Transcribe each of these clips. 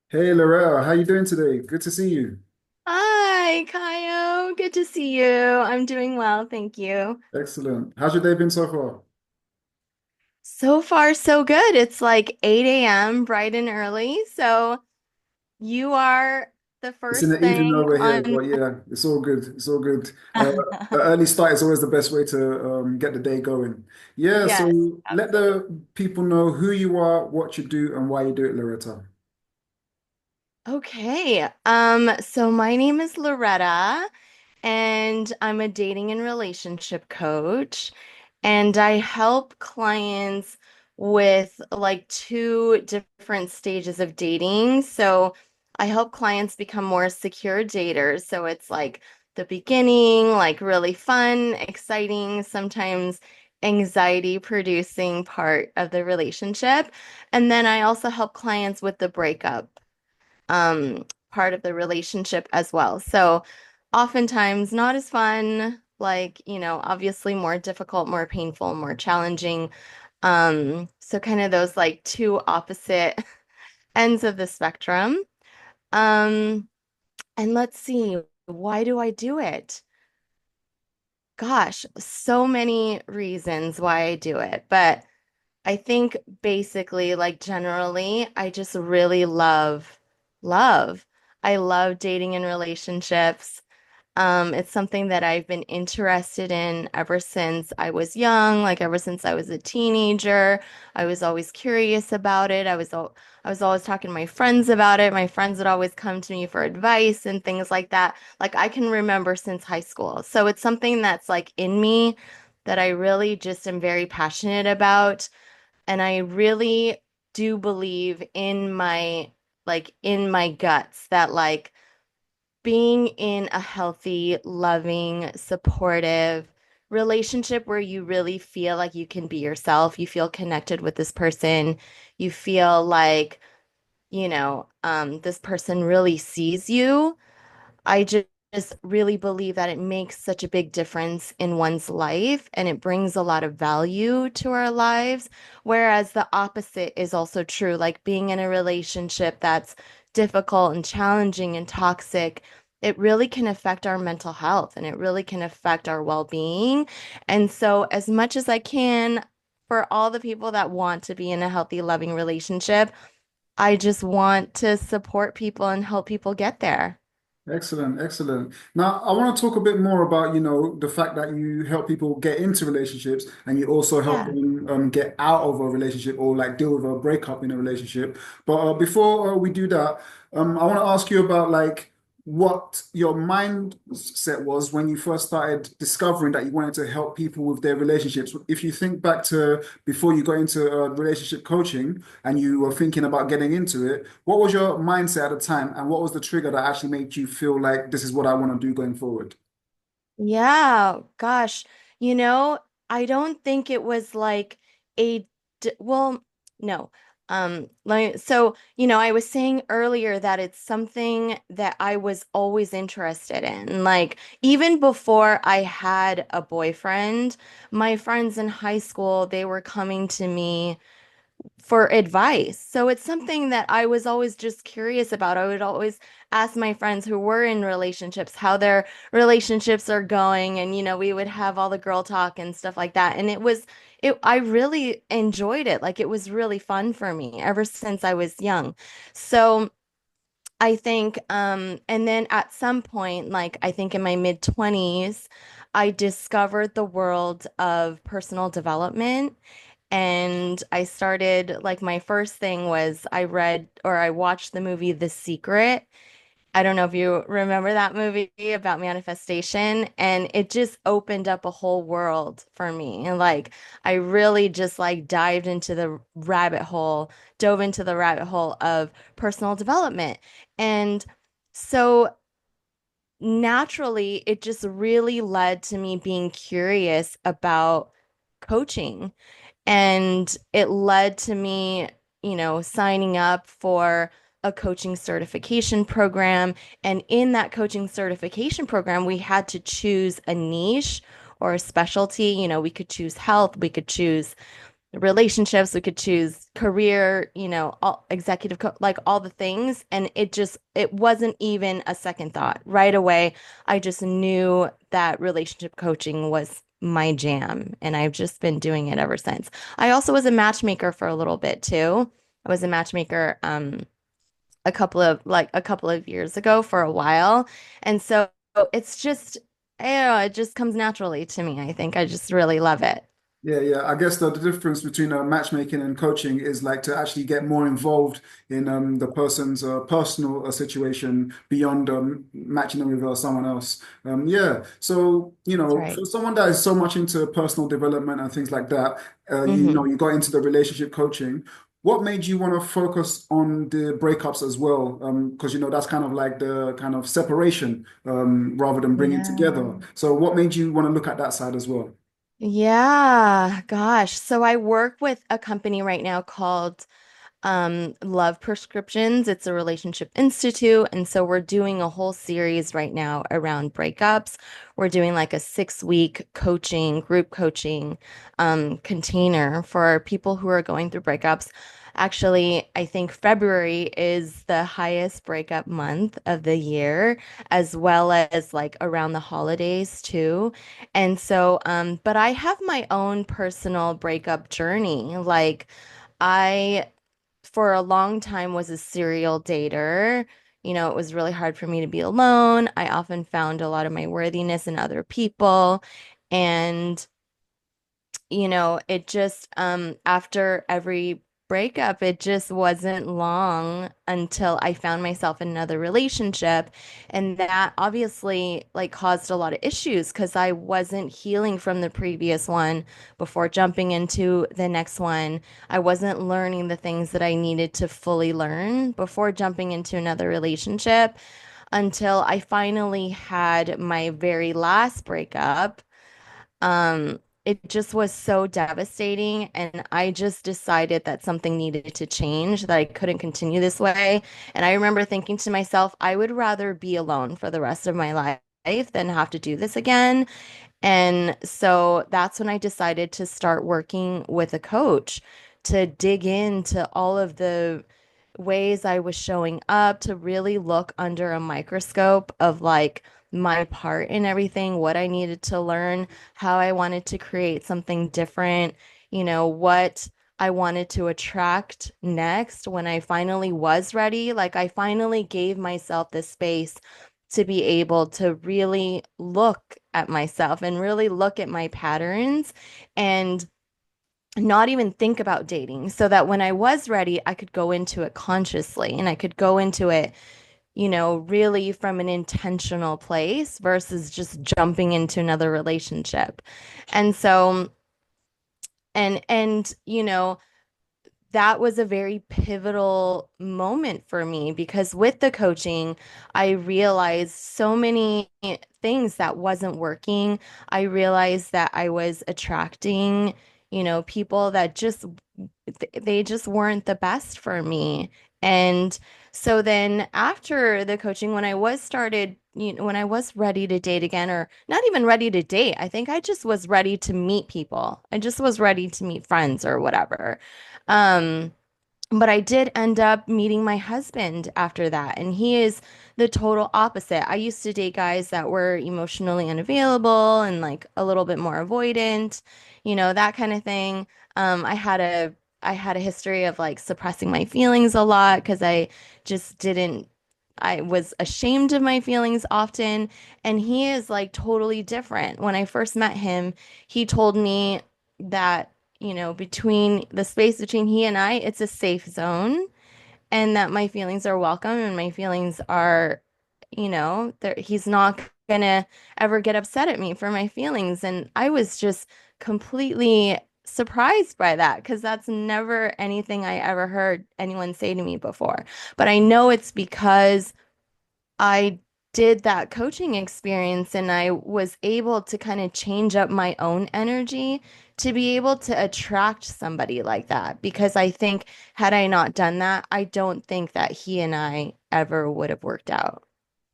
Hey Loretta, how you doing today? Good to see you. Hi, Kayo. Good to see you. I'm doing well, thank you. Excellent. How's your day been so far? So far, so good. It's like 8 a.m., bright and early. So you are the It's in first the evening thing over here, on. but yeah, it's all good. It's all good. The early start is always the best way to get the day going. Yeah, Yes, so let absolutely. the people know who you are, what you do, and why you do it, Loretta. Okay. So my name is Loretta, and I'm a dating and relationship coach, and I help clients with like two different stages of dating. So I help clients become more secure daters. So it's like the beginning, like really fun, exciting, sometimes anxiety producing part of the relationship. And then I also help clients with the breakup um, part of the relationship as well. So oftentimes not as fun, like, obviously more difficult, more painful, more challenging. So kind of those like two opposite ends of the spectrum. Um, and let's see, why do I do it? Gosh, so many reasons why I do it, but I think basically, like generally, I just really love. I love dating and relationships. It's something that I've been interested in ever since I was young, like ever since I was a teenager. I was always curious about it. I was always talking to my friends about it. My friends would always come to me for advice and things like that. Like I can remember since high school. So it's something that's like in me that I really just am very passionate about. And I really do believe in my guts that like being in a healthy, loving, supportive relationship where you really feel like you can be yourself, you feel connected with this person, you feel like, this person really sees you. I just really believe that it makes such a big difference in one's life and it brings a lot of value to our lives. Whereas the opposite is also true, like being in a relationship that's difficult and challenging and toxic, it really can affect our mental health and it really can affect our well-being. And so, as much as I can, for all the people that want to be in a healthy, loving relationship, I just want to support people and help people get there. Excellent, excellent. Now, I want to talk a bit more about, the fact that you help people get into relationships and you also help Yeah. them get out of a relationship or like deal with a breakup in a relationship. But before we do that, I want to ask you about like what your mindset was when you first started discovering that you wanted to help people with their relationships. If you think back to before you got into relationship coaching and you were thinking about getting into it, what was your mindset at the time, and what was the trigger that actually made you feel like this is what I want to do going forward? Yeah, gosh, you know, I don't think it was like well, no. I was saying earlier that it's something that I was always interested in. Like, even before I had a boyfriend, my friends in high school, they were coming to me for advice. So it's something that I was always just curious about. I would always ask my friends who were in relationships how their relationships are going. And, we would have all the girl talk and stuff like that. And I really enjoyed it. Like it was really fun for me ever since I was young. So I think, and then at some point, like I think in my mid 20s, I discovered the world of personal development. And I started, like, my first thing was I read or I watched the movie The Secret. I don't know if you remember that movie about manifestation, and it just opened up a whole world for me. And like, I really just like dove into the rabbit hole of personal development. And so naturally, it just really led to me being curious about coaching. And it led to me, signing up for a coaching certification program. And in that coaching certification program, we had to choose a niche or a specialty. We could choose health, we could choose relationships, we could choose career, all executive co like all the things. And it wasn't even a second thought. Right away, I just knew that relationship coaching was my jam, and I've just been doing it ever since. I also was a matchmaker for a little bit too. I was a matchmaker a couple of years ago for a while. And so it's just, I don't know, it just comes naturally to me. I think I just really love it. Yeah, yeah. I guess the difference between matchmaking and coaching is like to actually get more involved in the person's personal situation beyond matching them with someone else. Yeah. So, That's for right. someone that is so much into personal development and things like that, Hmm. you got into the relationship coaching. What made you want to focus on the breakups as well? Because, that's kind of like the kind of separation rather than bringing Yeah. together. So, what made you want to look at that side as well? Yeah, gosh. So I work with a company right now called Love Prescriptions. It's a relationship institute. And so we're doing a whole series right now around breakups. We're doing like a 6 week coaching, group coaching container for people who are going through breakups. Actually, I think February is the highest breakup month of the year, as well as like around the holidays too. And so, but I have my own personal breakup journey. Like, I for a long time was a serial dater. It was really hard for me to be alone. I often found a lot of my worthiness in other people. And it just after every breakup, it just wasn't long until I found myself in another relationship. And that obviously like caused a lot of issues because I wasn't healing from the previous one before jumping into the next one. I wasn't learning the things that I needed to fully learn before jumping into another relationship until I finally had my very last breakup. It just was so devastating, and I just decided that something needed to change, that I couldn't continue this way. And I remember thinking to myself, I would rather be alone for the rest of my life than have to do this again. And so that's when I decided to start working with a coach to dig into all of the ways I was showing up, to really look under a microscope of like my part in everything, what I needed to learn, how I wanted to create something different, what I wanted to attract next when I finally was ready. Like I finally gave myself the space to be able to really look at myself and really look at my patterns and not even think about dating so that when I was ready, I could go into it consciously and I could go into it, really from an intentional place versus just jumping into another relationship. And so, and that was a very pivotal moment for me because with the coaching, I realized so many things that wasn't working. I realized that I was attracting, people that they just weren't the best for me. And so then after the coaching, when I was ready to date again, or not even ready to date, I think I just was ready to meet people. I just was ready to meet friends or whatever. Um, but I did end up meeting my husband after that, and he is the total opposite. I used to date guys that were emotionally unavailable and like a little bit more avoidant, that kind of thing. I had a history of like suppressing my feelings a lot because I just didn't I was ashamed of my feelings often, and he is like totally different. When I first met him, he told me that between the space between he and I, it's a safe zone and that my feelings are welcome and my feelings are, he's not gonna ever get upset at me for my feelings. And I was just completely surprised by that because that's never anything I ever heard anyone say to me before. But I know it's because I did that coaching experience and I was able to kind of change up my own energy to be able to attract somebody like that. Because I think had I not done that, I don't think that he and I ever would have worked out,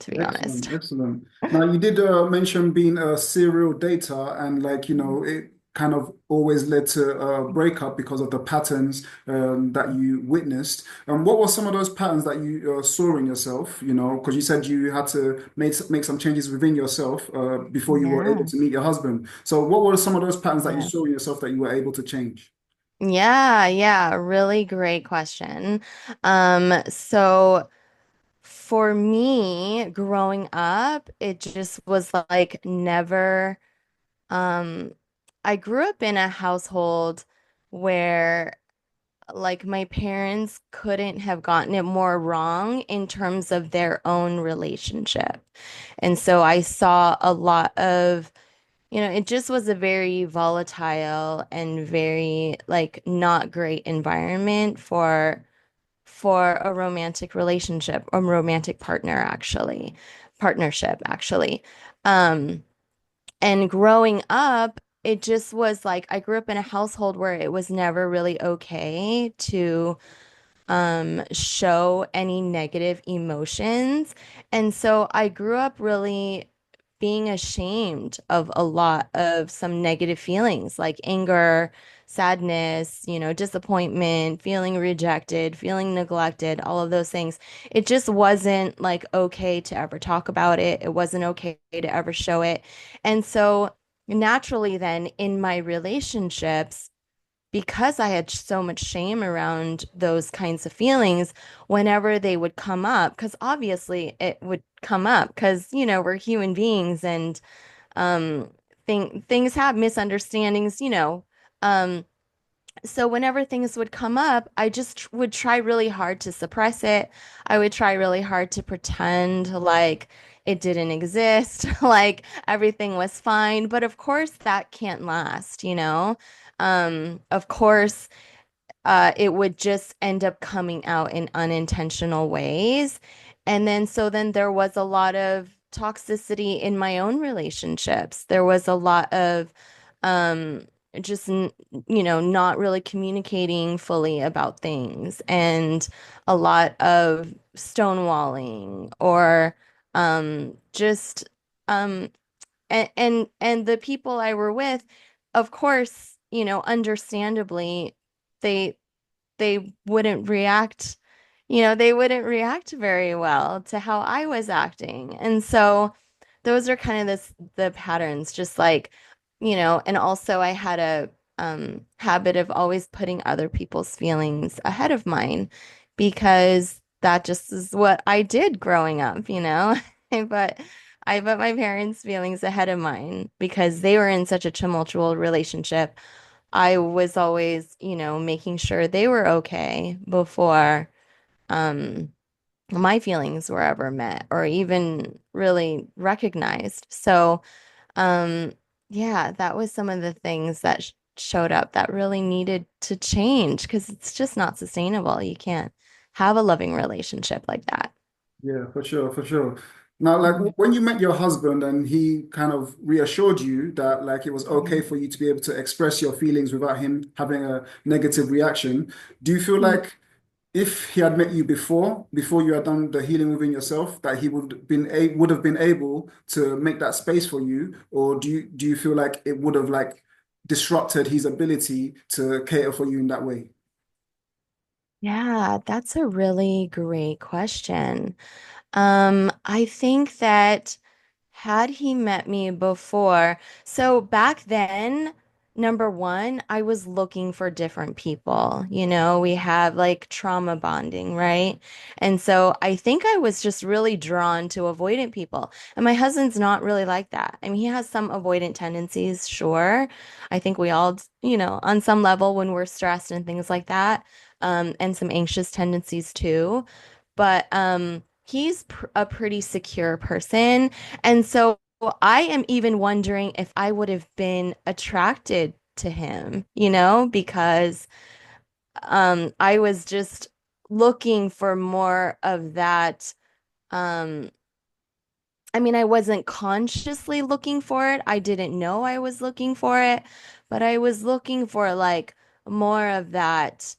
to be honest. Excellent, excellent. Now, you did mention being a serial dater, and like, Mhm. kind of always led to a breakup because of the patterns that you witnessed. What were some of those patterns that you saw in yourself? You know, because you said you had to make some changes within yourself before you were able Yeah. to meet your husband. So, what were some of those patterns that you Yeah. saw in yourself that you were able to change? Yeah, yeah, really great question. So for me, growing up, it just was like never, um, I grew up in a household where like my parents couldn't have gotten it more wrong in terms of their own relationship. And so I saw a lot of, it just was a very volatile and very like not great environment for a romantic relationship or romantic partnership actually. Um, and growing up, it just was like I grew up in a household where it was never really okay to show any negative emotions. And so I grew up really being ashamed of a lot of some negative feelings like anger, sadness, disappointment, feeling rejected, feeling neglected, all of those things. It just wasn't like okay to ever talk about it. It wasn't okay to ever show it. And so naturally then in my relationships, because I had so much shame around those kinds of feelings, whenever they would come up, because obviously it would come up because, we're human beings and um things have misunderstandings, Um, so whenever things would come up, I just would try really hard to suppress it. I would try really hard to pretend like it didn't exist, like everything was fine. But of course, that can't last, you know? Of course, it would just end up coming out in unintentional ways. And then, so then there was a lot of toxicity in my own relationships. There was a lot of um, just, not really communicating fully about things and a lot of stonewalling or just, um, and the people I were with, of course, understandably, they they wouldn't react, they wouldn't react very well to how I was acting. And so those are kind of the patterns, just like, and also I had a habit of always putting other people's feelings ahead of mine because that just is what I did growing up. But I put my parents' feelings ahead of mine because they were in such a tumultuous relationship. I was always, making sure they were okay before um my feelings were ever met or even really recognized. So, um yeah, that was some of the things that sh showed up that really needed to change because it's just not sustainable. You can't have a loving relationship like that. Yeah, for sure, for sure. Now, like Mhm. when you met your husband and he kind of reassured you that like it was okay for you to be able to express your feelings without him having a negative reaction, do you feel Mhm. like if he had met you before you had done the healing within yourself, that he would have been able to make that space for you, or do you feel like it would have like disrupted his ability to cater for you in that way? Yeah, that's a really great question. I think that had he met me before, so back then, number one, I was looking for different people. We have like trauma bonding, right? And so I think I was just really drawn to avoidant people. And my husband's not really like that. I mean, he has some avoidant tendencies, sure. I think we all, on some level when we're stressed and things like that, and some anxious tendencies too. But he's pr a pretty secure person. And so I am even wondering if I would have been attracted to him, because I was just looking for more of that. Um, I mean, I wasn't consciously looking for it. I didn't know I was looking for it, but I was looking for like more of that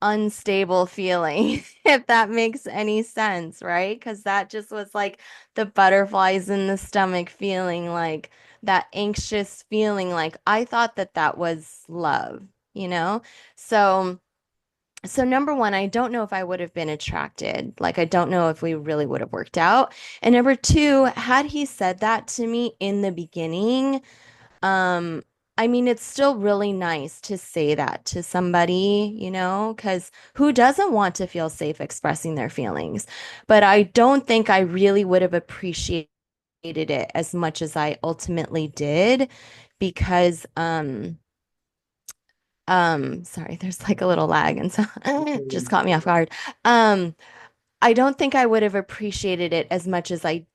unstable feeling, if that makes any sense, right? Because that just was like the butterflies in the stomach feeling, like that anxious feeling. Like I thought that that was love, you know? So, so number one, I don't know if I would have been attracted. Like, I don't know if we really would have worked out. And number two, had he said that to me in the beginning, um, I mean, it's still really nice to say that to somebody, you know, because who doesn't want to feel safe expressing their feelings? But I don't think I really would have appreciated it as much as I ultimately did because, sorry, there's like a little lag, and so just caught me off guard. Um, I don't think I would have appreciated it as much as I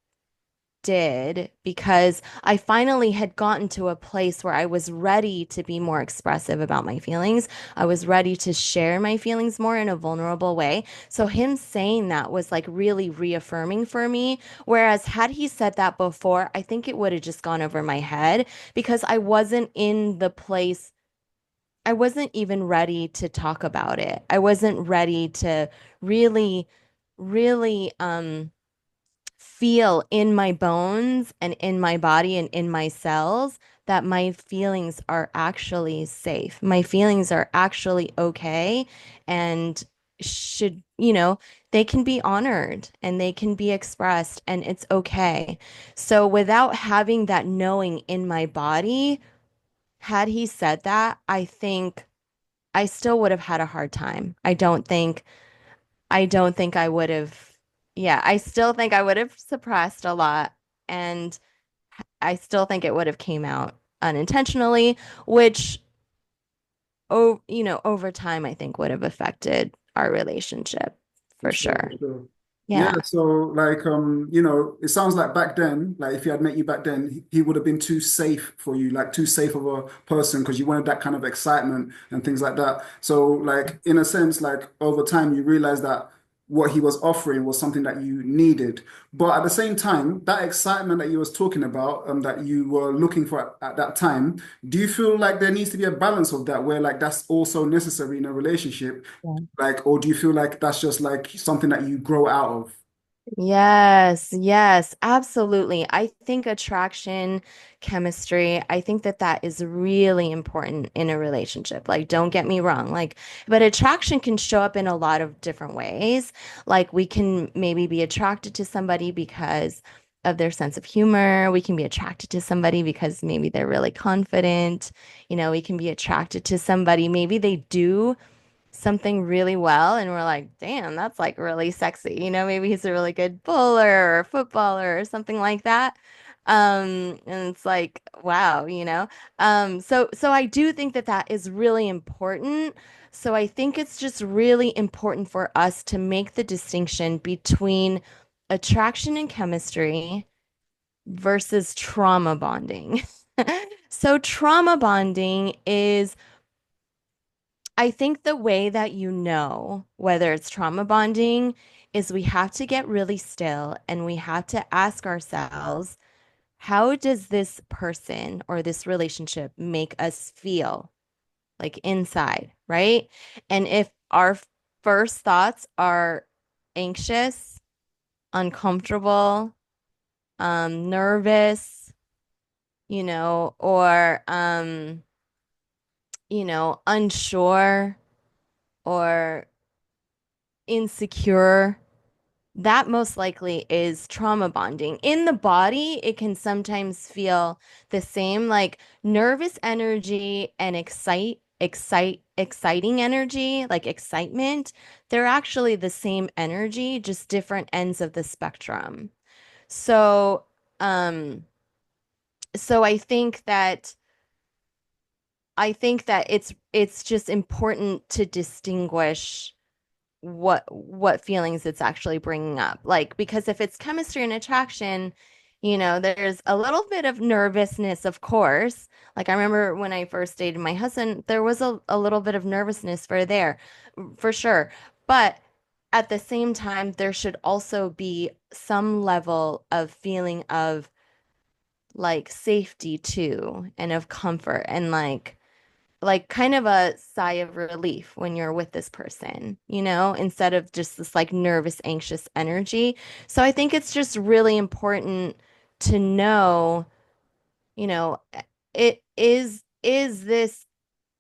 did because I finally had gotten to a place where I was ready to be more expressive about my feelings. I was ready to share my feelings more in a vulnerable way. So him saying that was like really reaffirming for me. Whereas had he said that before, I think it would have just gone over my head because I wasn't in the place. I wasn't even ready to talk about it. I wasn't ready to really, really, feel in my bones and in my body and in my cells that my feelings are actually safe. My feelings are actually okay and should, you know, they can be honored and they can be expressed and it's okay. So without having that knowing in my body, had he said that, I think I still would have had a hard time. I don't think I would have, yeah, I still think I would have suppressed a lot and I still think it would have came out unintentionally, which, oh, you know, over time I think would have affected our relationship For for sure, sure. for sure. Yeah, Yeah. so like it sounds like back then, like if he had met you back then, he would have been too safe for you, like too safe of a person because you wanted that kind of excitement and things like that. So like in a sense, like over time you realize that what he was offering was something that you needed. But at the same time, that excitement that you was talking about, that you were looking for at that time, do you feel like there needs to be a balance of that where like that's also necessary in a relationship? Like, or do you feel like that's just like something that you grow out of? Yes, yes, absolutely. I think attraction, chemistry, I think that that is really important in a relationship. Like, don't get me wrong. Like, but attraction can show up in a lot of different ways. Like, we can maybe be attracted to somebody because of their sense of humor. We can be attracted to somebody because maybe they're really confident. You know, we can be attracted to somebody. Maybe they do something really well and we're like, damn, that's like really sexy. You know, maybe he's a really good bowler or footballer or something like that. And it's like, wow, you know. So I do think that that is really important. So I think it's just really important for us to make the distinction between attraction and chemistry versus trauma bonding. So trauma bonding is I think the way that you know whether it's trauma bonding is we have to get really still and we have to ask ourselves, how does this person or this relationship make us feel like inside, right? And if our first thoughts are anxious, uncomfortable, nervous, you know, or unsure or insecure, that most likely is trauma bonding. In the body, it can sometimes feel the same, like nervous energy and exciting energy, like excitement. They're actually the same energy, just different ends of the spectrum. So, um, so I think that it's just important to distinguish what feelings it's actually bringing up. Like, because if it's chemistry and attraction, you know, there's a little bit of nervousness, of course. Like, I remember when I first dated my husband, there was a little bit of nervousness for sure. But at the same time, there should also be some level of feeling of like safety too, and of comfort and like like kind of a sigh of relief when you're with this person, instead of just this like nervous, anxious energy. So I think it's just really important to know, you know, is this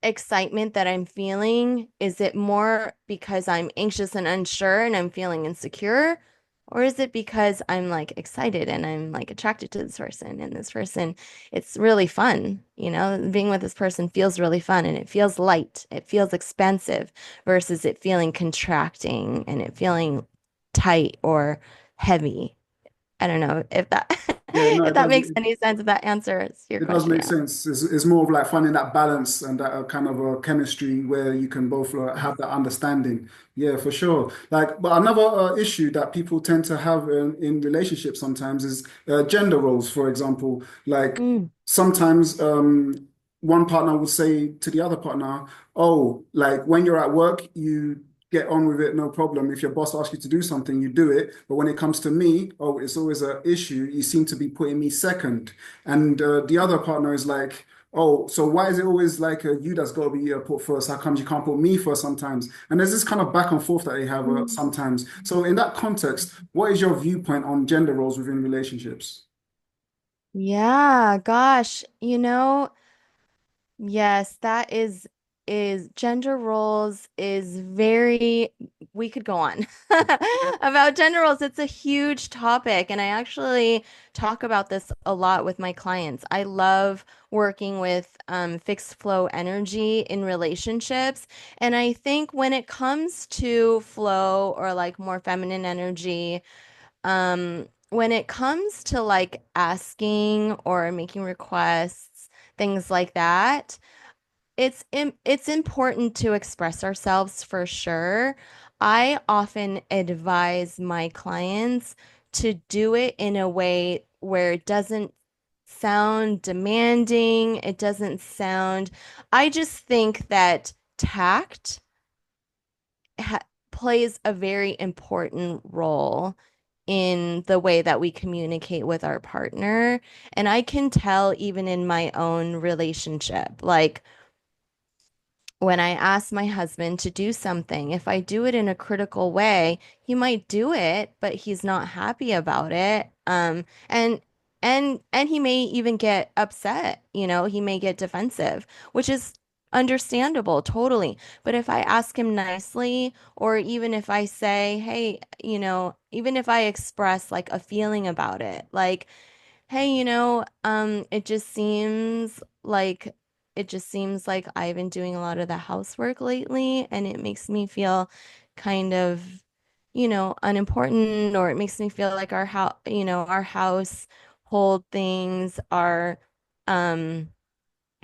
excitement that I'm feeling, is it more because I'm anxious and unsure and I'm feeling insecure? Or is it because I'm like excited and I'm like attracted to this person and this person, it's really fun, being with this person feels really fun and it feels light, it feels expansive versus it feeling contracting and it feeling tight or heavy. I don't know if that Yeah, no, if it that does. makes any sense, if that answers your It does question. make Yeah. sense. It's more of like finding that balance and that kind of a chemistry where you can both have that understanding. Yeah, for sure. Like, but another issue that people tend to have in relationships sometimes is gender roles, for example. Like Mm. sometimes one partner will say to the other partner, "Oh, like when you're at work, you get on with it, no problem. If your boss asks you to do something, you do it. But when it comes to me, oh, it's always an issue. You seem to be putting me second." And the other partner is like, oh, so why is it always like you that's got to be put first? How comes you can't put me first sometimes? And there's this kind of back and forth that they have Mm. sometimes. So in that context, what is your viewpoint on gender roles within relationships? Yeah, gosh, yes, that is gender roles is very we could go on about gender roles. It's a huge topic, and I actually talk about this a lot with my clients. I love working with fixed flow energy in relationships, and I think when it comes to flow or like more feminine energy, when it comes to like asking or making requests, things like that, it's important to express ourselves for sure. I often advise my clients to do it in a way where it doesn't sound demanding, it doesn't sound, I just think that tact ha plays a very important role in the way that we communicate with our partner. And I can tell even in my own relationship, like when I ask my husband to do something, if I do it in a critical way, he might do it, but he's not happy about it. And he may even get upset, he may get defensive, which is understandable, totally. But if I ask him nicely, or even if I say, hey, even if I express like a feeling about it, like, hey, it just seems like I've been doing a lot of the housework lately, and it makes me feel kind of, unimportant, or it makes me feel like our household things are, um,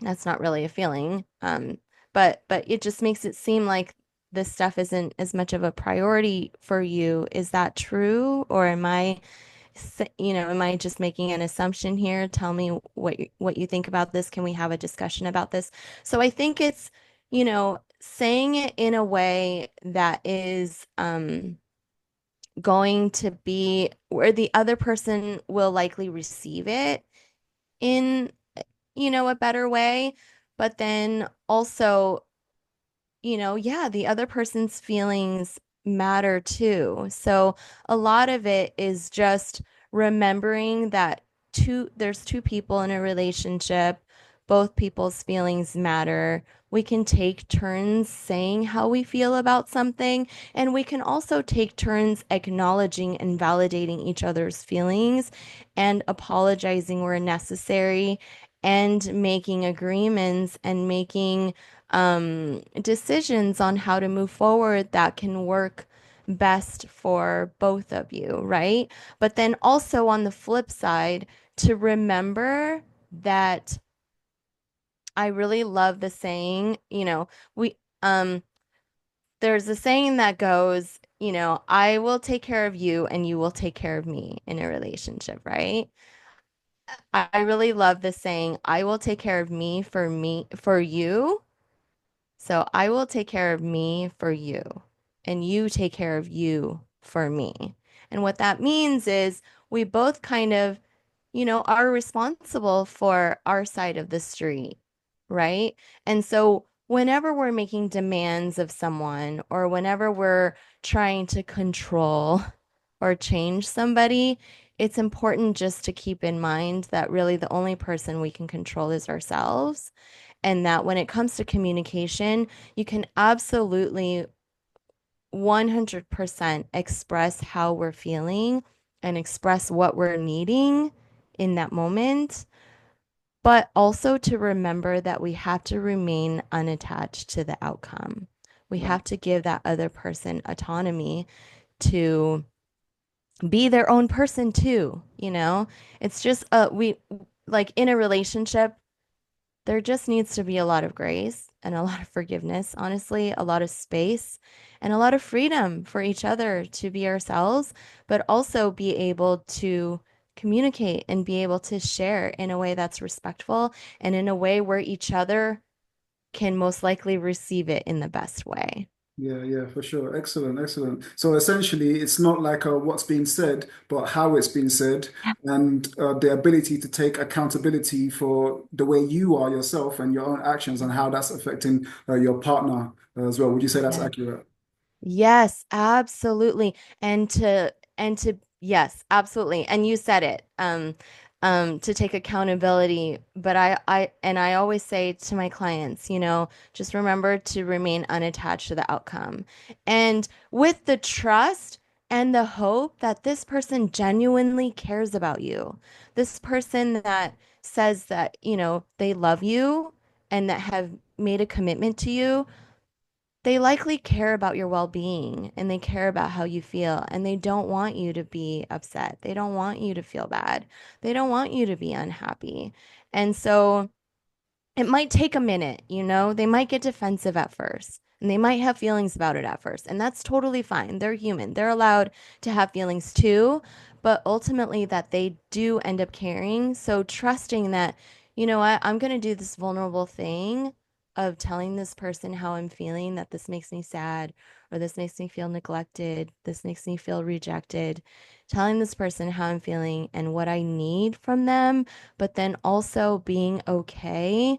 that's not really a feeling, but it just makes it seem like this stuff isn't as much of a priority for you. Is that true, or am I just making an assumption here? Tell me what you think about this. Can we have a discussion about this? So I think it's, saying it in a way that is going to be where the other person will likely receive it in, a better way, but then also yeah, the other person's feelings matter too. So a lot of it is just remembering that there's two people in a relationship. Both people's feelings matter. We can take turns saying how we feel about something, and we can also take turns acknowledging and validating each other's feelings and apologizing where necessary and making agreements and making decisions on how to move forward that can work best for both of you, right? But then also on the flip side, to remember that I really love the saying, we there's a saying that goes, I will take care of you and you will take care of me in a relationship, right? I really love the saying, I will take care of me for you. So I will take care of me for you, and you take care of you for me. And what that means is we both kind of, are responsible for our side of the street, right? And so whenever we're making demands of someone or whenever we're trying to control or change somebody, it's important just to keep in mind that really the only person we can control is ourselves. And that when it comes to communication, you can absolutely 100% express how we're feeling and express what we're needing in that moment, but also to remember that we have to remain unattached to the outcome. We Right. have to give that other person autonomy to be their own person too, you know? It's just we like in a relationship, there just needs to be a lot of grace and a lot of forgiveness, honestly, a lot of space and a lot of freedom for each other to be ourselves, but also be able to communicate and be able to share in a way that's respectful and in a way where each other can most likely receive it in the best way. Yeah, yeah, for sure. Excellent, excellent. So essentially, it's not like what's being said, but how it's been said, and the ability to take accountability for the way you are yourself and your own actions and how that's affecting your partner as well. Would you say that's Yeah. accurate? Yes, absolutely. And to yes, absolutely. And you said it. To take accountability, but I always say to my clients, just remember to remain unattached to the outcome. And with the trust and the hope that this person genuinely cares about you. This person that says that, they love you and that have made a commitment to you, they likely care about your well-being and they care about how you feel and they don't want you to be upset. They don't want you to feel bad. They don't want you to be unhappy. And so it might take a minute, they might get defensive at first and they might have feelings about it at first. And that's totally fine. They're human. They're allowed to have feelings too, but ultimately that they do end up caring. So trusting that, what, I'm going to do this vulnerable thing of telling this person how I'm feeling, that this makes me sad or this makes me feel neglected, this makes me feel rejected, telling this person how I'm feeling and what I need from them, but then also being okay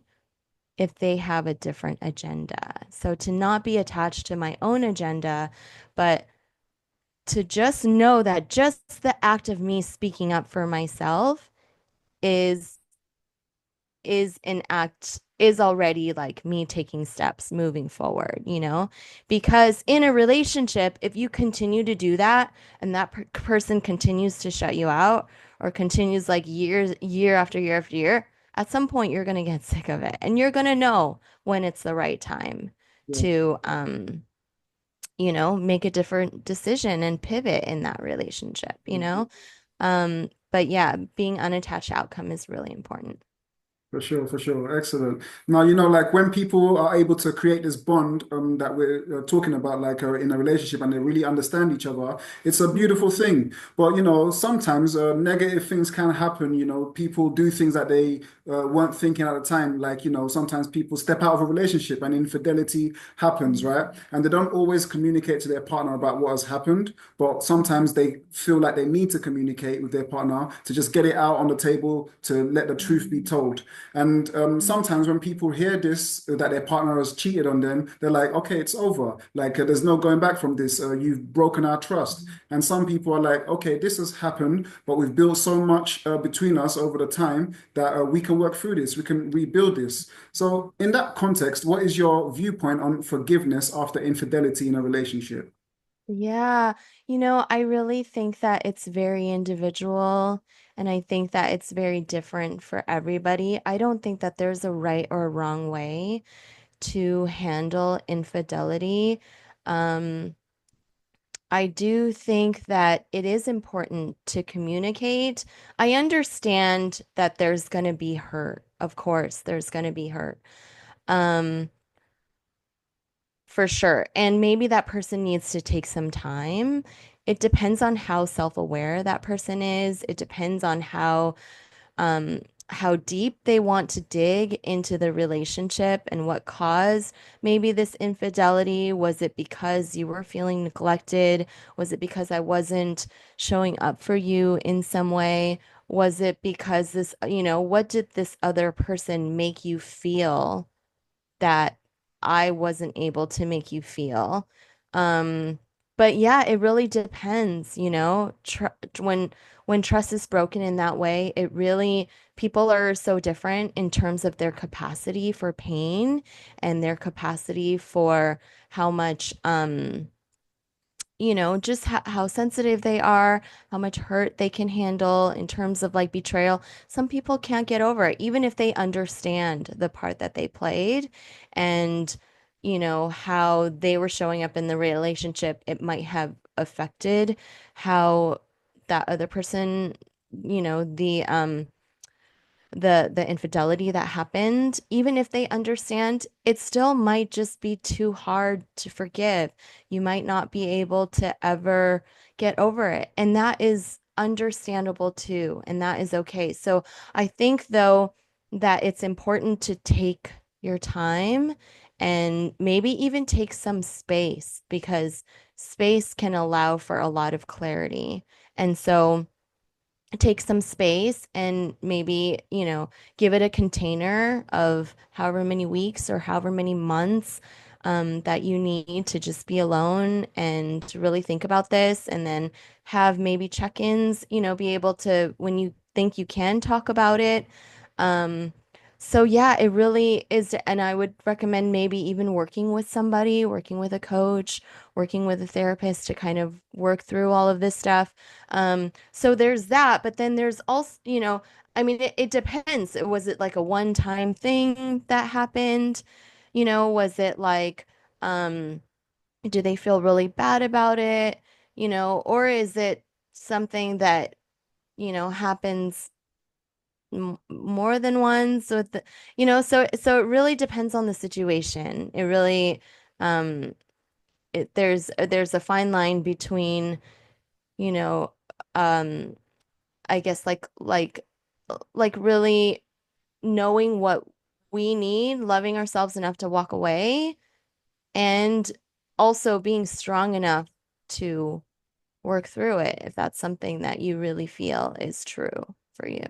if they have a different agenda. So to not be attached to my own agenda, but to just know that just the act of me speaking up for myself is is already like me taking steps moving forward. Because in a relationship, if you continue to do that and that person continues to shut you out or continues like year after year after year, at some point you're going to get sick of it and you're going to know when it's the right time Yeah. to make a different decision and pivot in that relationship. But yeah, being unattached to outcome is really important. For sure, for sure. Excellent. Now, like when people are able to create this bond that we're talking about, like in a relationship and they really understand each other, it's a beautiful thing. But, sometimes negative things can happen. People do things that they weren't thinking at the time. Like, sometimes people step out of a relationship and infidelity happens, right? And they don't always communicate to their partner about what has happened. But sometimes they feel like they need to communicate with their partner to just get it out on the table, to let the truth be told. And sometimes when people hear this, that their partner has cheated on them, they're like, okay, it's over. Like, there's no going back from this. You've broken our trust. And some people are like, okay, this has happened, but we've built so much between us over the time that we can work through this. We can rebuild this. So, in that context, what is your viewpoint on forgiveness after infidelity in a relationship? Yeah, I really think that it's very individual and I think that it's very different for everybody. I don't think that there's a right or a wrong way to handle infidelity. Um, I do think that it is important to communicate. I understand that there's going to be hurt. Of course, there's going to be hurt. Um, For sure. And maybe that person needs to take some time. It depends on how self-aware that person is. It depends on um how deep they want to dig into the relationship and what caused maybe this infidelity. Was it because you were feeling neglected? Was it because I wasn't showing up for you in some way? Was it because this, what did this other person make you feel that I wasn't able to make you feel? Um, but yeah, it really depends, tr when trust is broken in that way, it really people are so different in terms of their capacity for pain and their capacity for how much just how sensitive they are, how much hurt they can handle in terms of like betrayal. Some people can't get over it, even if they understand the part that they played and, how they were showing up in the relationship. It might have affected how that other person, the infidelity that happened, even if they understand, it still might just be too hard to forgive. You might not be able to ever get over it. And that is understandable too. And that is okay. So I think though that it's important to take your time and maybe even take some space because space can allow for a lot of clarity. And so take some space and maybe, give it a container of however many weeks or however many months that you need to just be alone and to really think about this and then have maybe check-ins, be able to, when you think you can talk about it. Um, so yeah, it really is, and I would recommend maybe even working with somebody, working with a coach, working with a therapist to kind of work through all of this stuff. So there's that, but then there's also, I mean, it depends. Was it like a one-time thing that happened? Was it like, um, do they feel really bad about it? Or is it something that, happens m more than once with the, so it really depends on the situation. It really, um, there's a fine line between, you know, um, I guess like really knowing what we need, loving ourselves enough to walk away, and also being strong enough to work through it if that's something that you really feel is true for you.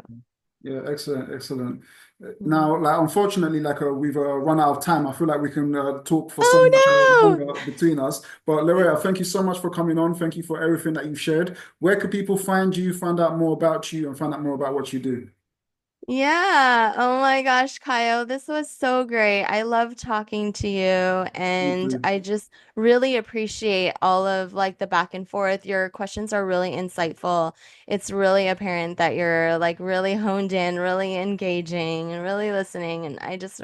Yeah, excellent, excellent. Mhm. Now, like unfortunately, like we've run out of time. I feel like we can talk for so much Oh no! longer between us. But Loretta, thank you so much for coming on. Thank you for everything that you've shared. Where could people find you, find out more about you, and find out more about what you do? Yeah. Oh my gosh, Kayo, this was so great. I love talking to you You and too. I just really appreciate all of like the back and forth. Your questions are really insightful. It's really apparent that you're like really honed in, really engaging and really listening and I just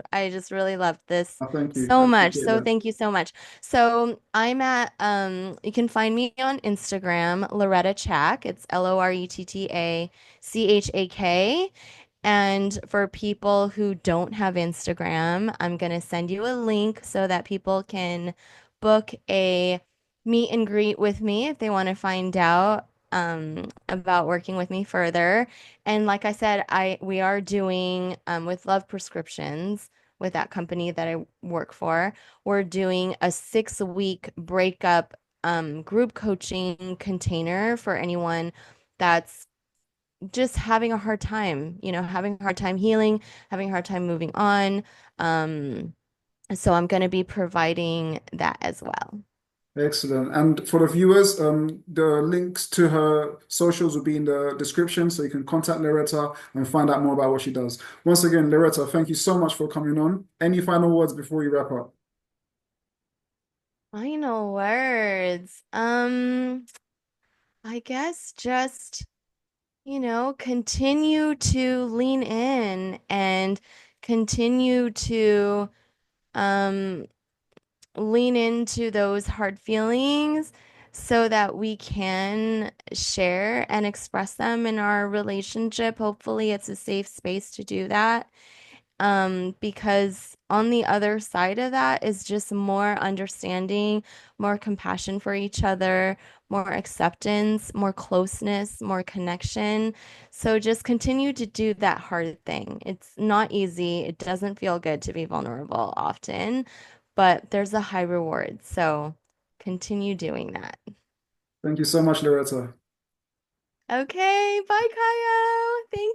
really loved this Thank you. I so much. appreciate So that. thank you so much. So I'm at you can find me on Instagram, Loretta Chak. It's LorettaChak. And for people who don't have Instagram, I'm going to send you a link so that people can book a meet and greet with me if they want to find out about working with me further. And like I said, I we are doing with Love Prescriptions with that company that I work for, we're doing a 6-week breakup group coaching container for anyone that's just having a hard time, having a hard time healing, having a hard time moving on. Um, so I'm going to be providing that as well. Excellent. And for the viewers, the links to her socials will be in the description, so you can contact Loretta and find out more about what she does. Once again, Loretta, thank you so much for coming on. Any final words before we wrap up? Final words. I guess just, continue to lean in and continue to um lean into those hard feelings so that we can share and express them in our relationship. Hopefully, it's a safe space to do that. Because on the other side of that is just more understanding, more compassion for each other, more acceptance, more closeness, more connection. So just continue to do that hard thing. It's not easy. It doesn't feel good to be vulnerable often, but there's a high reward. So continue doing that. Thank you so much, Loretta. Okay, bye, Kayo. Thank